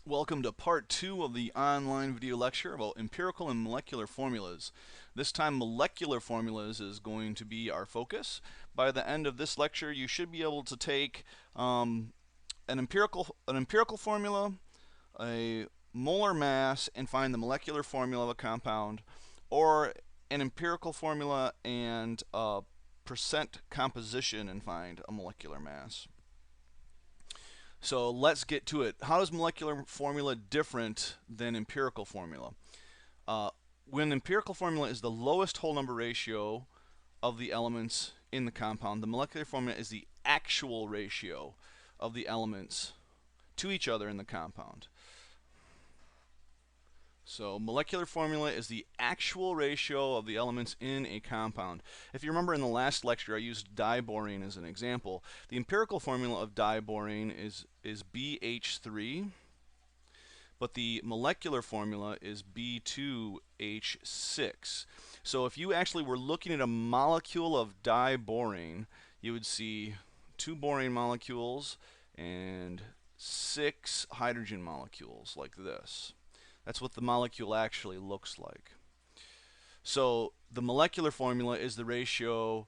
Welcome to part 2 of the online video lecture about empirical and molecular formulas. This time molecular formulas is going to be our focus. By the end of this lecture you should be able to take an empirical formula, a molar mass, and find the molecular formula of a compound, or an empirical formula and a percent composition and find a molecular mass. So let's get to it. How is molecular formula different than empirical formula? When empirical formula is the lowest whole number ratio of the elements in the compound, the molecular formula is the actual ratio of the elements to each other in the compound. So molecular formula is the actual ratio of the elements in a compound. If you remember in the last lecture I used diborane as an example. The empirical formula of diborane is BH3, but the molecular formula is B2H6. So if you actually were looking at a molecule of diborane, you would see 2 borane molecules and 6 hydrogen molecules like this. That's what the molecule actually looks like. So the molecular formula is the ratio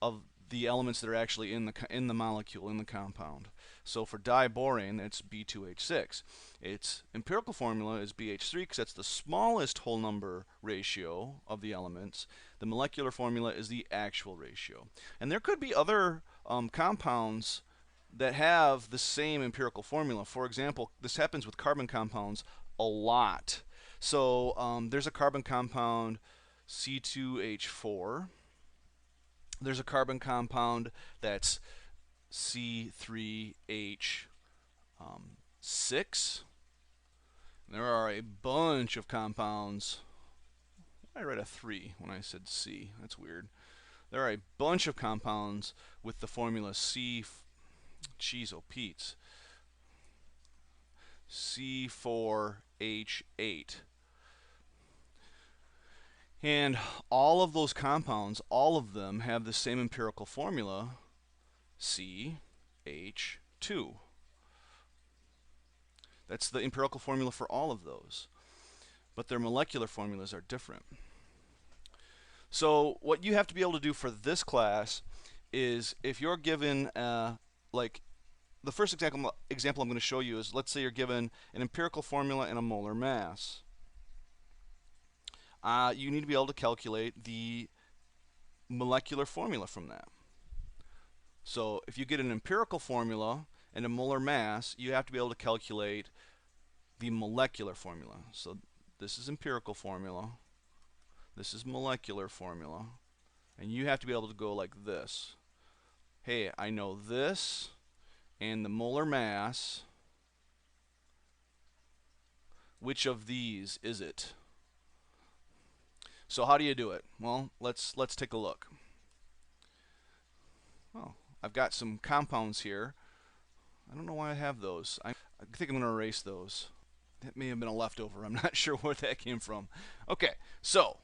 of the elements that are actually in the molecule, in the compound. So for diborane, it's B2H6. Its empirical formula is BH3 because that's the smallest whole number ratio of the elements. The molecular formula is the actual ratio. And there could be other compounds that have the same empirical formula. For example, this happens with carbon compounds a lot. So there's a carbon compound C2H4. There's a carbon compound that's C3H6. There are a bunch of compounds. I read a 3 when I said C. That's weird. There are a bunch of compounds with the formula C4H8. And all of those compounds, all of them have the same empirical formula, CH2. That's the empirical formula for all of those. But their molecular formulas are different. So what you have to be able to do for this class is, if you're given like the first example I'm going to show you is, let's say you're given an empirical formula and a molar mass. You need to be able to calculate the molecular formula from that. So if you get an empirical formula and a molar mass, you have to be able to calculate the molecular formula. So this is empirical formula, this is molecular formula, and you have to be able to go like this. Hey, I know this and the molar mass. Which of these is it? So how do you do it? Well, let's take a look. Oh, I've got some compounds here. I don't know why I have those. I think I'm going to erase those. That may have been a leftover. I'm not sure where that came from. Okay, so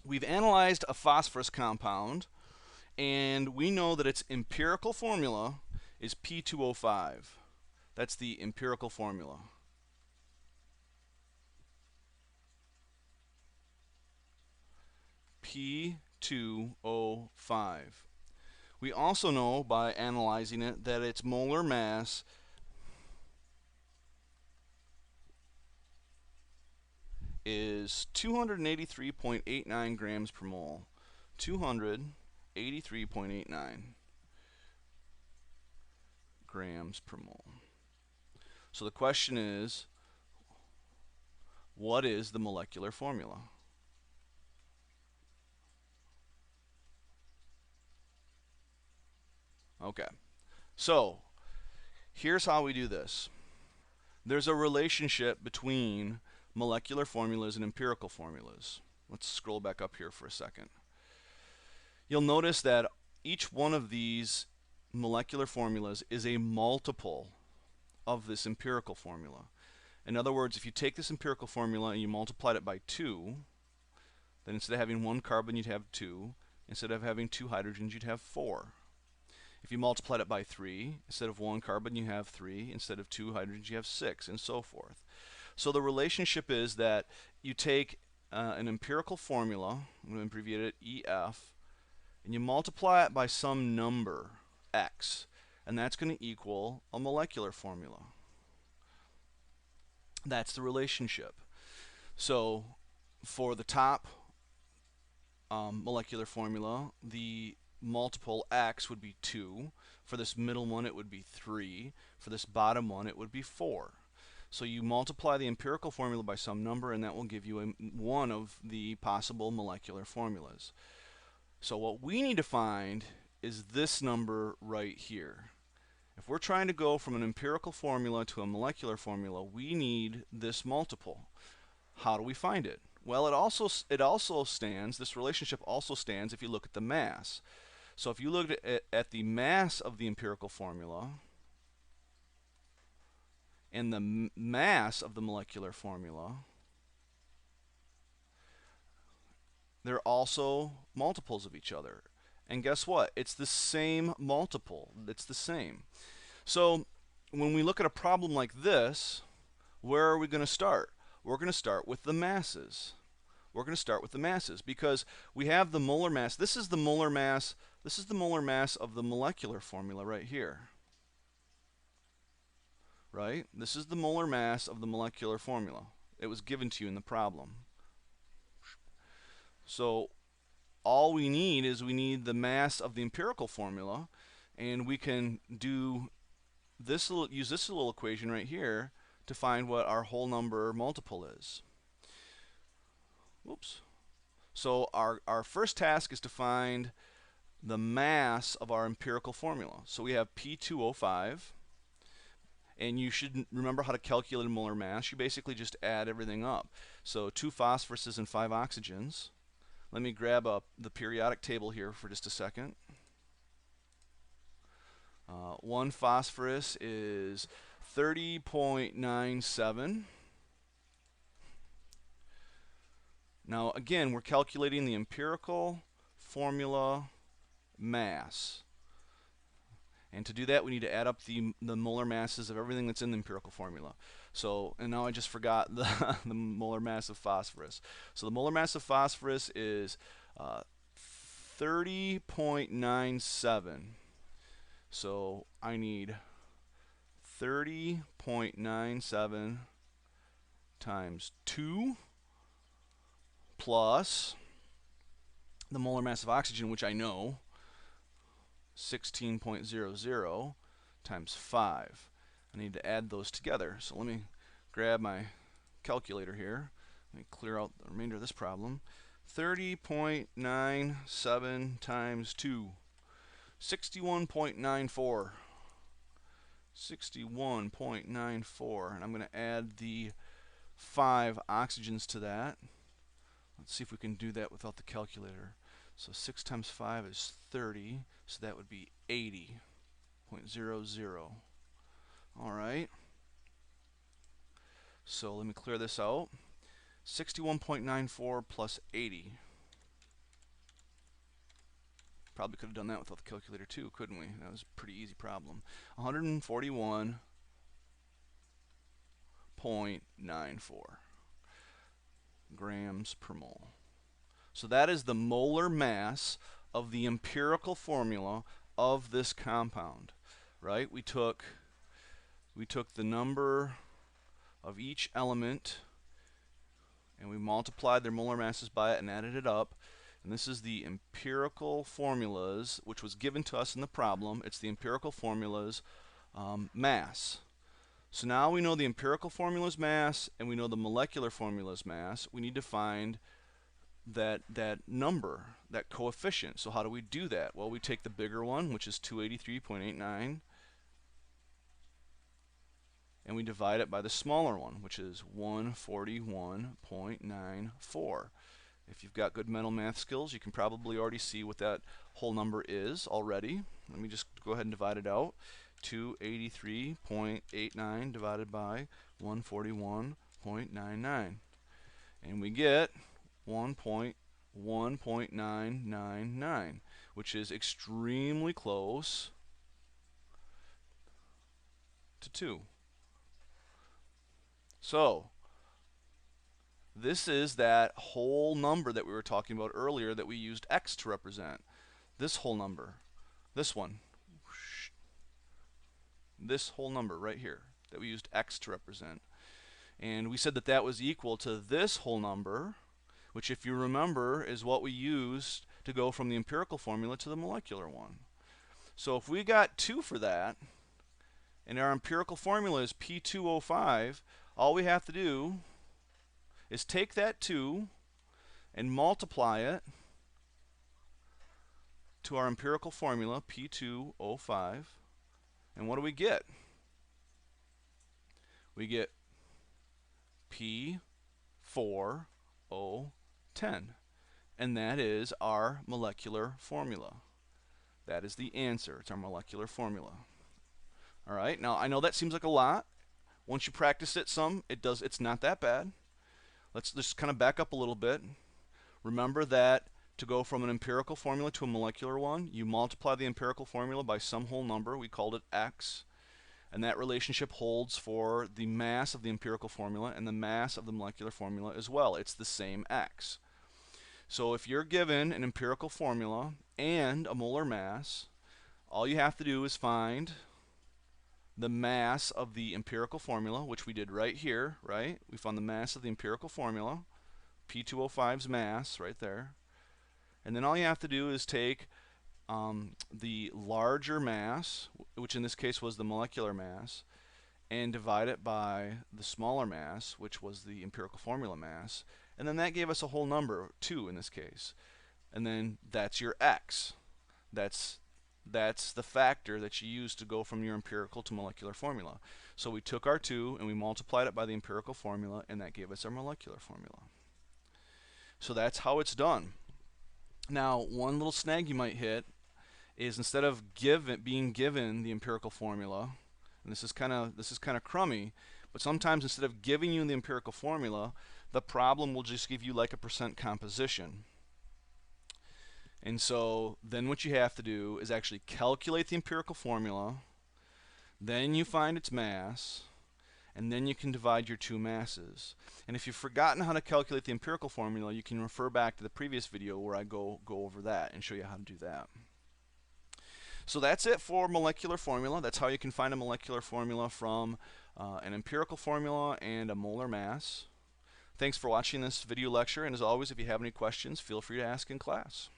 we've analyzed a phosphorus compound, and we know that its empirical formula is P2O5. That's the empirical formula. P2O5. We also know by analyzing it that its molar mass is 283.89 grams per mole. 283.89 grams per mole. So the question is, what is the molecular formula? Okay, so here's how we do this. There's a relationship between molecular formulas and empirical formulas. Let's scroll back up here for a second. You'll notice that each one of these molecular formulas is a multiple of this empirical formula. In other words, if you take this empirical formula and you multiplied it by 2, then instead of having 1 carbon you'd have 2. Instead of having 2 hydrogens you'd have 4. If you multiplied it by 3, instead of 1 carbon you have 3, instead of 2 hydrogens you have 6, and so forth. So the relationship is that you take an empirical formula, I'm going to abbreviate it EF, and you multiply it by some number, x, and that's going to equal a molecular formula. That's the relationship. So for the top molecular formula, the multiple x would be 2. For this middle one, it would be 3. For this bottom one, it would be 4. So you multiply the empirical formula by some number, and that will give you one of the possible molecular formulas. So what we need to find is this number right here. If we're trying to go from an empirical formula to a molecular formula, we need this multiple. How do we find it? Well, it also stands, this relationship also stands if you look at the mass. So if you look at the mass of the empirical formula and the mass of the molecular formula, they're also multiples of each other. And guess what? It's the same multiple. It's the same. So when we look at a problem like this, where are we going to start? We're going to start with the masses. We're going to start with the masses because we have the molar mass. This is the molar mass. This is the molar mass of the molecular formula right here. Right? This is the molar mass of the molecular formula. It was given to you in the problem. So all we need is we need the mass of the empirical formula, and we can do this use this little equation right here to find what our whole number multiple is. Oops. So our first task is to find the mass of our empirical formula. So we have P2O5, and you should remember how to calculate a molar mass. You basically just add everything up. So 2 phosphoruses and 5 oxygens. Let me grab the periodic table here for just a second. 1 phosphorus is 30.97. Now again, we're calculating the empirical formula mass. And to do that, we need to add up the molar masses of everything that's in the empirical formula. So, and now I just forgot the molar mass of phosphorus. So the molar mass of phosphorus is 30.97. So I need 30.97 times 2 plus the molar mass of oxygen, which I know, 16.00 times 5. I need to add those together. So let me grab my calculator here. Let me clear out the remainder of this problem. 30.97 times 2. 61.94. 61.94. And I'm going to add the 5 oxygens to that. Let's see if we can do that without the calculator. So 6 times 5 is 30, so that would be 80.00. Alright. So let me clear this out. 61.94 plus 80. Probably could have done that without the calculator too, couldn't we? That was a pretty easy problem. 141.94 grams per mole. So that is the molar mass of the empirical formula of this compound, right? We took the number of each element and we multiplied their molar masses by it and added it up. And this is the empirical formulas, which was given to us in the problem. It's the empirical formulas mass. So now we know the empirical formula's mass and we know the molecular formula's mass. We need to find that number, that coefficient. So how do we do that? Well, we take the bigger one, which is 283.89, and we divide it by the smaller one, which is 141.94. If you've got good mental math skills, you can probably already see what that whole number is already. Let me just go ahead and divide it out. 283.89 divided by 141.99. And we get 1.999, which is extremely close to 2. So this is that whole number that we were talking about earlier that we used x to represent. This whole number, this one, this whole number right here that we used x to represent. And we said that that was equal to this whole number, which if you remember is what we used to go from the empirical formula to the molecular one. So if we got 2 for that, and our empirical formula is P2O5, all we have to do is take that 2 and multiply it to our empirical formula, P2O5. And what do we get? We get P4O10. And that is our molecular formula. That is the answer. It's our molecular formula. All right, now I know that seems like a lot. Once you practice it some, it's not that bad. Let's just kind of back up a little bit. Remember that to go from an empirical formula to a molecular one, you multiply the empirical formula by some whole number. We called it x. And that relationship holds for the mass of the empirical formula and the mass of the molecular formula as well. It's the same x. So if you're given an empirical formula and a molar mass, all you have to do is find the mass of the empirical formula, which we did right here, right? We found the mass of the empirical formula, P2O5's mass right there. And then all you have to do is take the larger mass, which in this case was the molecular mass, and divide it by the smaller mass, which was the empirical formula mass. And then that gave us a whole number, 2 in this case. And then that's your x. That's the factor that you use to go from your empirical to molecular formula. So we took our 2 and we multiplied it by the empirical formula, and that gave us our molecular formula. So that's how it's done. Now, one little snag you might hit is instead of being given the empirical formula, and this is kind of crummy, but sometimes instead of giving you the empirical formula, the problem will just give you like a percent composition. And so then what you have to do is actually calculate the empirical formula, then you find its mass, and then you can divide your 2 masses. And if you've forgotten how to calculate the empirical formula, you can refer back to the previous video where I go over that and show you how to do that. So that's it for molecular formula. That's how you can find a molecular formula from an empirical formula and a molar mass. Thanks for watching this video lecture, and as always, if you have any questions, feel free to ask in class.